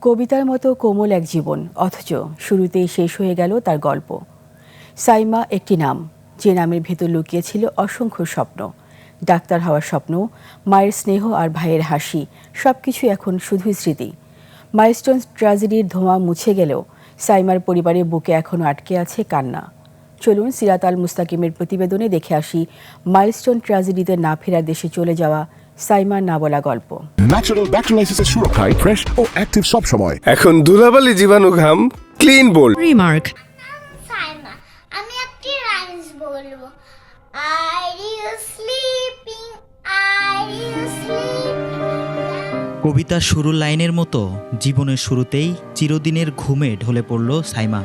কবিতার মতো কোমল এক জীবন, অথচ শুরুতেই শেষ হয়ে গেল তার গল্প। সাইমা একটি নাম, যে নামের ভেতর লুকিয়ে ছিল অসংখ্য স্বপ্ন। ডাক্তার হওয়ার স্বপ্ন, মায়ের স্নেহ আর ভাইয়ের হাসি, সবকিছু এখন শুধুই স্মৃতি। মাইলস্টোন ট্র্যাজেডির ধোঁয়া মুছে গেলেও সাইমার পরিবারের বুকে এখনও আটকে আছে কান্না। চলুন সিরাত আল মুস্তাকিমের প্রতিবেদনে দেখে আসি মাইলস্টোন ট্র্যাজেডিতে না ফেরার দেশে চলে যাওয়া সাইমার না বলা গল্প। ন্যাচারাল ব্যাকটেরিয়ালাইসিসের সুরক্ষায় ফ্রেশ ও অ্যাক্টিভ সব সময়। এখন ধুলাবালি জীবাণু ঘাম ক্লিন বোল্ড। রিমার্ক। সাইমা, আমি একটি রাইমস বলবো। Are you sleeping? Are you sleeping? কবিতা শুরুর লাইনের মতো জীবনের শুরুতেই চিরদিনের ঘুমে ঢলে পড়ল সাইমা।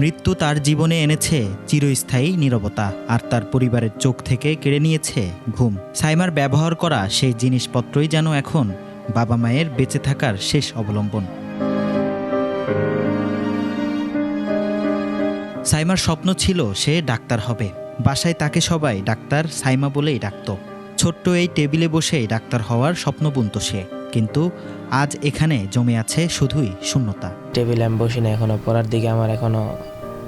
মৃত্যু তার জীবনে এনেছে চিরস্থায়ী নীরবতা, আর তার পরিবারের চোখ থেকে কেড়ে নিয়েছে ঘুম। সাইমার ব্যবহার করা সেই জিনিসপত্রই যেন এখন বাবা মায়ের বেঁচে থাকার শেষ অবলম্বন। সাইমার স্বপ্ন ছিল সে ডাক্তার হবে। বাসায় তাকে সবাই ডাক্তার সাইমা বলেই ডাকত। ছোট্ট এই টেবিলে বসেই ডাক্তার হওয়ার স্বপ্ন বুনত সে, কিন্তু আজ এখানে জমে আছে শুধুই শূন্যতা। টেবিলে আমি বসি না এখনো, পড়ার দিকে আমার এখনো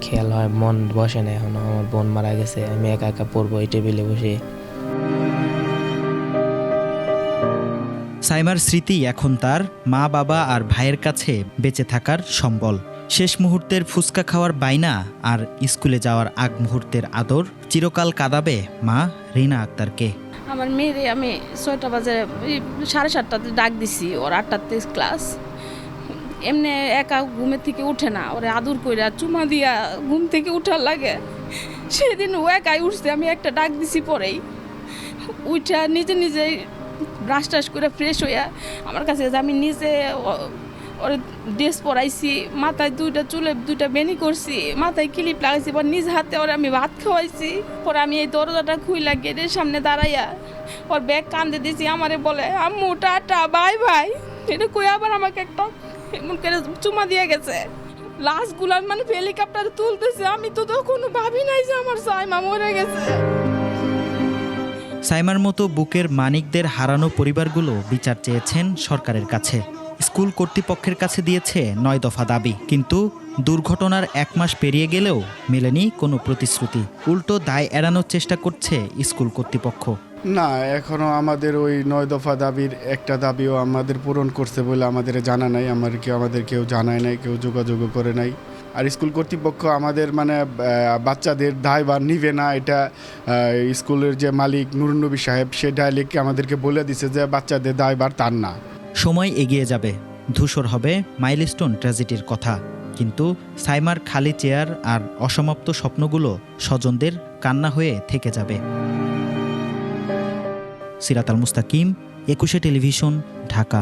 খেয়াল হয়, মন বসে না এখনো। আমার বোন মারা গেছে, আমি একা একা পড়বো এই টেবিলে বসে। সাইমার স্মৃতি এখন তার মা বাবা আর ভাইয়ের কাছে বেঁচে থাকার সম্বল। শেষ মুহূর্তের ফুচকা খাওয়ার বাইনা আর স্কুলে যাওয়ার আগ মুহূর্তের আদর চিরকাল কাঁদাবে মা রিনা আক্তারকে। আমার মেয়েরে আমি 6টা বাজে 7:30টাতে ডাক দিছি, ওর 8টাতে ক্লাস। এমনি একা ঘুমের থেকে উঠে না, ওরে আদর কইরা চুমা দিয়া ঘুম থেকে উঠার লাগে। সেদিন ও একাই উঠছে, আমি একটা ডাক দিছি পরেই উঠা নিজে নিজেই ব্রাশ টাশ করে ফ্রেশ হইয়া আমার কাছে আমি নিজে ওর ড্রেস পরাইছি, মাথায় 2টা চুলে 2টা বেনি করছি, মাথায় ক্লিপ লাগাইছি, পর নিজ হাতে ওর আমি ভাত খাওয়াইছি। পরে আমি এই দরজাটা খুইলা গেটের সামনে দাঁড়াইয়া ওর ব্যাগ কান্দে দিয়েছি। আমারে বলে আম্মু টাটা বাই বাই, এটা কই আবার আমাকে একটা এমন করে চুমা দিয়ে গেছে। লাশগুলো মানে হেলিকপ্টারে তুলতেছে, আমি তো তখনও ভাবি নাই যে আমার সাইমা মরে গেছে। সাইমার মতো বুকের মানিকদের হারানো পরিবারগুলো বিচার চেয়েছেন সরকারের কাছে। স্কুল কর্তৃপক্ষের কাছে দিয়েছে 9 দফা দাবি, কিন্তু দুর্ঘটনার 1 মাস পেরিয়ে গেলেও মেলেনি কোনো প্রতিশ্রুতি। উল্টো দায় এড়ানোর চেষ্টা করছে স্কুল কর্তৃপক্ষ। না, এখনো আমাদের ওই 9 দফা দাবির একটা দাবিও আমাদের পূরণ করছে বলে আমাদের জানা নাই। আমাদের কেউ জানায় নাই, কেউ যোগাযোগও করে নাই। আর স্কুল কর্তৃপক্ষ আমাদের মানে বাচ্চাদের দায়ভার নিবে না, এটা স্কুলের যে মালিক নুরুন্নবী সাহেব, সে ডাইরেক্টলি আমাদেরকে বলে দিছে যে বাচ্চাদের দায়ভার তার না। সময় এগিয়ে যাবে, ধূসর হবে মাইলস্টোন ট্র্যাজেডির কথা, কিন্তু সাইমার খালি চেয়ার আর অসমাপ্ত স্বপ্নগুলো স্বজনদের কান্না হয়ে থেকে যাবে। সিরাত আল মুস্তাকিম, 21 টেলিভিশন, ঢাকা।